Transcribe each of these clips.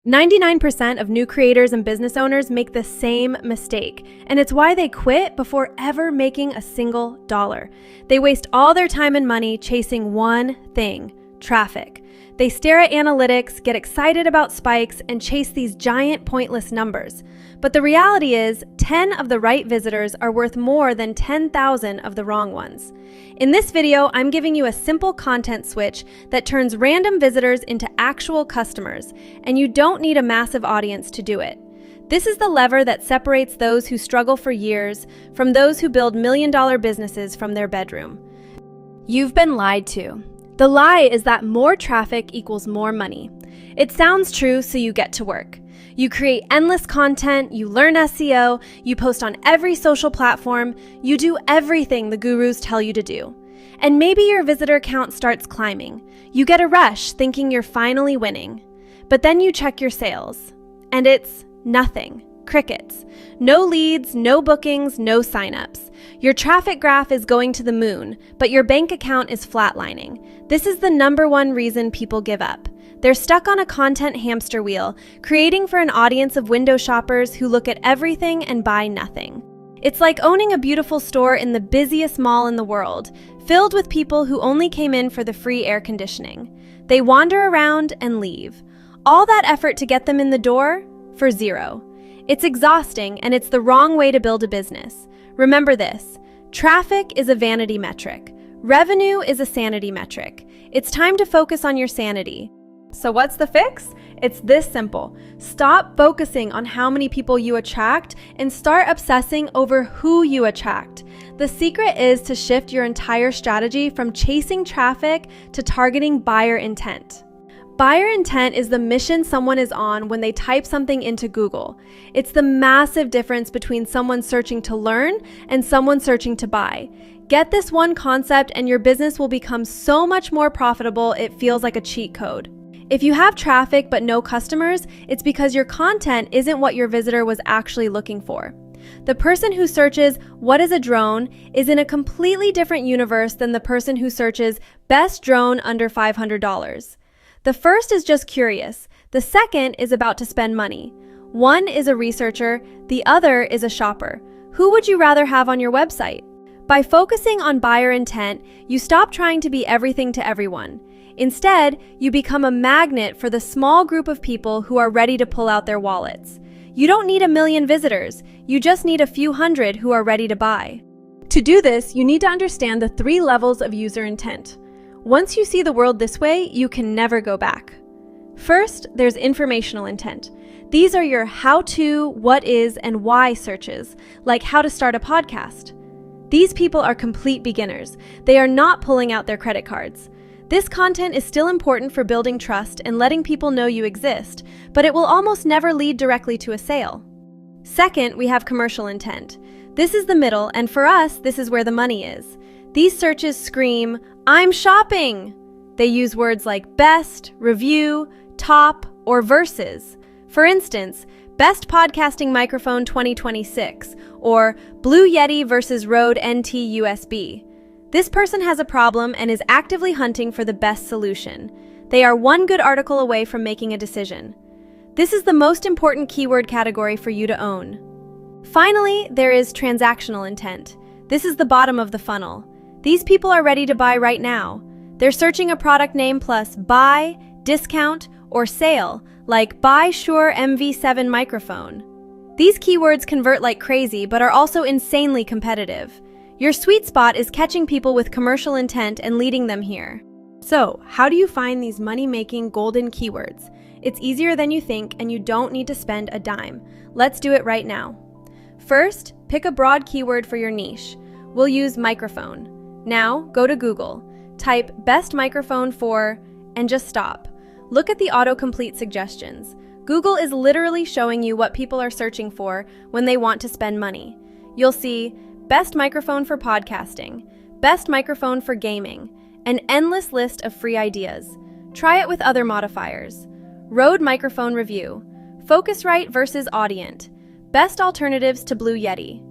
99% of new creators and business owners make the same mistake, and it's why they quit before ever making a single dollar. They waste all their time and money chasing one thing: traffic. They stare at analytics, get excited about spikes, and chase these giant pointless numbers. But the reality is, 10 of the right visitors are worth more than 10,000 of the wrong ones. In this video, I'm giving you a simple content switch that turns random visitors into actual customers, and you don't need a massive audience to do it. This is the lever that separates those who struggle for years from those who build million-dollar businesses from their bedroom. You've been lied to. The lie is that more traffic equals more money. It sounds true, so you get to work. You create endless content, you learn SEO, you post on every social platform, you do everything the gurus tell you to do. And maybe your visitor count starts climbing. You get a rush thinking you're finally winning. But then you check your sales, and it's nothing. Crickets. No leads, no bookings, no signups. Your traffic graph is going to the moon, but your bank account is flatlining. This is the number one reason people give up. They're stuck on a content hamster wheel, creating for an audience of window shoppers who look at everything and buy nothing. It's like owning a beautiful store in the busiest mall in the world, filled with people who only came in for the free air conditioning. They wander around and leave. All that effort to get them in the door for zero. It's exhausting, and it's the wrong way to build a business. Remember this: traffic is a vanity metric. Revenue is a sanity metric. It's time to focus on your sanity. So what's the fix? It's this simple. Stop focusing on how many people you attract and start obsessing over who you attract. The secret is to shift your entire strategy from chasing traffic to targeting buyer intent. Buyer intent is the mission someone is on when they type something into Google. It's the massive difference between someone searching to learn and someone searching to buy. Get this one concept and your business will become so much more profitable it feels like a cheat code. If you have traffic but no customers, it's because your content isn't what your visitor was actually looking for. The person who searches, "What is a drone?" is in a completely different universe than the person who searches, "Best drone under $500. The first is just curious. The second is about to spend money. One is a researcher, the other is a shopper. Who would you rather have on your website? By focusing on buyer intent, you stop trying to be everything to everyone. Instead, you become a magnet for the small group of people who are ready to pull out their wallets. You don't need 1 million visitors, you just need a few hundred who are ready to buy. To do this, you need to understand the 3 levels of user intent. Once you see the world this way, you can never go back. First, there's informational intent. These are your how-to, what is, and why searches, like how to start a podcast. These people are complete beginners. They are not pulling out their credit cards. This content is still important for building trust and letting people know you exist, but it will almost never lead directly to a sale. Second, we have commercial intent. This is the middle, and for us, this is where the money is. These searches scream, "I'm shopping!" They use words like best, review, top, or versus. For instance, best podcasting microphone 2026, or Blue Yeti versus Rode NT USB. This person has a problem and is actively hunting for the best solution. They are one good article away from making a decision. This is the most important keyword category for you to own. Finally, there is transactional intent. This is the bottom of the funnel. These people are ready to buy right now. They're searching a product name plus buy, discount, or sale, like buy Shure MV7 microphone. These keywords convert like crazy, but are also insanely competitive. Your sweet spot is catching people with commercial intent and leading them here. So, how do you find these money-making golden keywords? It's easier than you think, and you don't need to spend a dime. Let's do it right now. First, pick a broad keyword for your niche. We'll use microphone. Now, go to Google. Type best microphone for, and just stop. Look at the autocomplete suggestions. Google is literally showing you what people are searching for when they want to spend money. You'll see best microphone for podcasting, best microphone for gaming, an endless list of free ideas. Try it with other modifiers. Rode microphone review, Focusrite versus Audient, best alternatives to Blue Yeti.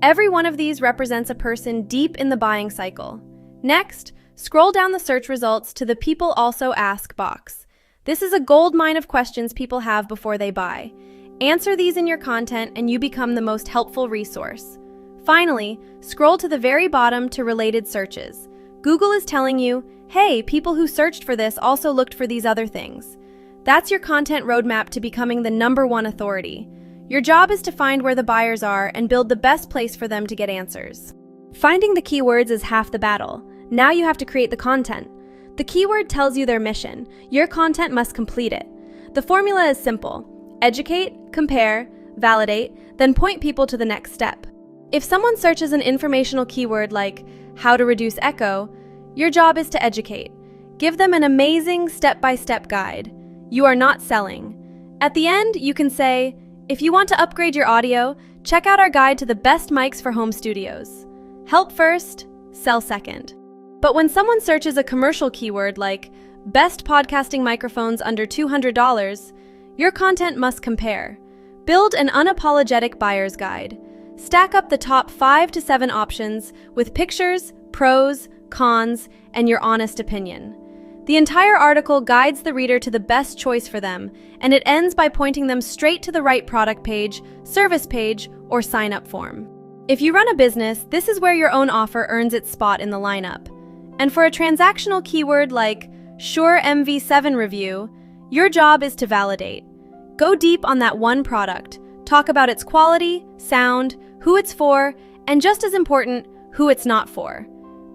Every one of these represents a person deep in the buying cycle. Next, scroll down the search results to the People Also Ask box. This is a gold mine of questions people have before they buy. Answer these in your content and you become the most helpful resource. Finally, scroll to the very bottom to related searches. Google is telling you, hey, people who searched for this also looked for these other things. That's your content roadmap to becoming the #1 authority. Your job is to find where the buyers are and build the best place for them to get answers. Finding the keywords is half the battle. Now you have to create the content. The keyword tells you their mission. Your content must complete it. The formula is simple. Educate, compare, validate, then point people to the next step. If someone searches an informational keyword like how to reduce echo, your job is to educate. Give them an amazing step-by-step guide. You are not selling. At the end, you can say, if you want to upgrade your audio, check out our guide to the best mics for home studios. Help first, sell second. But when someone searches a commercial keyword like best podcasting microphones under $200, your content must compare. Build an unapologetic buyer's guide. Stack up the top 5 to 7 options with pictures, pros, cons, and your honest opinion. The entire article guides the reader to the best choice for them, and it ends by pointing them straight to the right product page, service page, or sign-up form. If you run a business, this is where your own offer earns its spot in the lineup. And for a transactional keyword like Shure MV7 review, your job is to validate. Go deep on that one product. Talk about its quality, sound, who it's for, and just as important, who it's not for.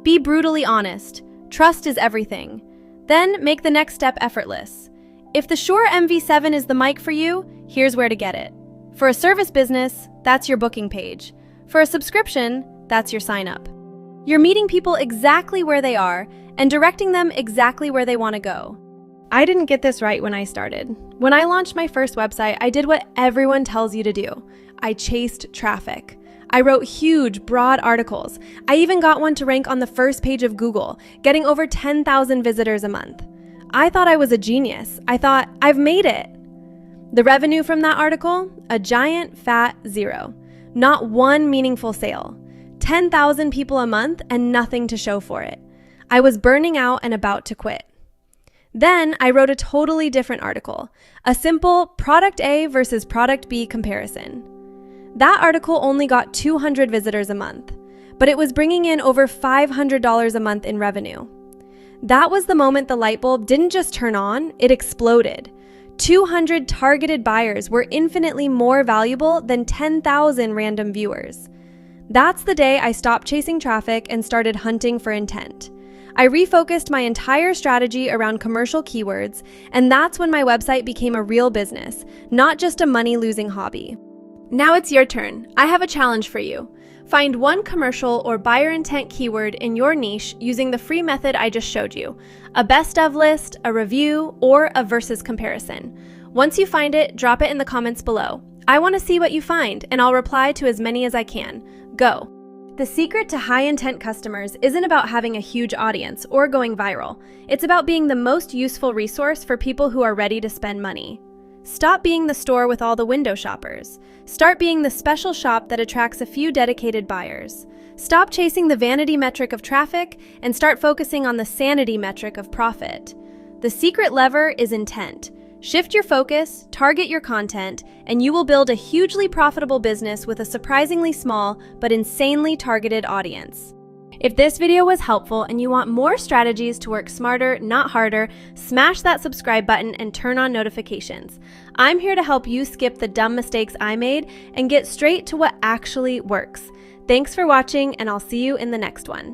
Be brutally honest. Trust is everything. Then make the next step effortless. If the Shure MV7 is the mic for you, here's where to get it. For a service business, that's your booking page. For a subscription, that's your sign up. You're meeting people exactly where they are and directing them exactly where they want to go. I didn't get this right when I started. When I launched my first website, I did what everyone tells you to do. I chased traffic. I wrote huge, broad articles. I even got one to rank on the first page of Google, getting over 10,000 visitors a month. I thought I was a genius. I thought, I've made it. The revenue from that article? A giant fat 0. Not one meaningful sale. 10,000 people a month and nothing to show for it. I was burning out and about to quit. Then I wrote a totally different article, a simple product A versus product B comparison. That article only got 200 visitors a month, but it was bringing in over $500 a month in revenue. That was the moment the light bulb didn't just turn on, it exploded. 200 targeted buyers were infinitely more valuable than 10,000 random viewers. That's the day I stopped chasing traffic and started hunting for intent. I refocused my entire strategy around commercial keywords, and that's when my website became a real business, not just a money-losing hobby. Now it's your turn. I have a challenge for you. Find one commercial or buyer intent keyword in your niche using the free method I just showed you, a best of list, a review, or a versus comparison. Once you find it, drop it in the comments below. I want to see what you find, and I'll reply to as many as I can. Go. The secret to high-intent customers isn't about having a huge audience or going viral. It's about being the most useful resource for people who are ready to spend money. Stop being the store with all the window shoppers. Start being the special shop that attracts a few dedicated buyers. Stop chasing the vanity metric of traffic and start focusing on the sanity metric of profit. The secret lever is intent. Shift your focus, target your content, and you will build a hugely profitable business with a surprisingly small but insanely targeted audience. If this video was helpful and you want more strategies to work smarter, not harder, smash that subscribe button and turn on notifications. I'm here to help you skip the dumb mistakes I made and get straight to what actually works. Thanks for watching, and I'll see you in the next one.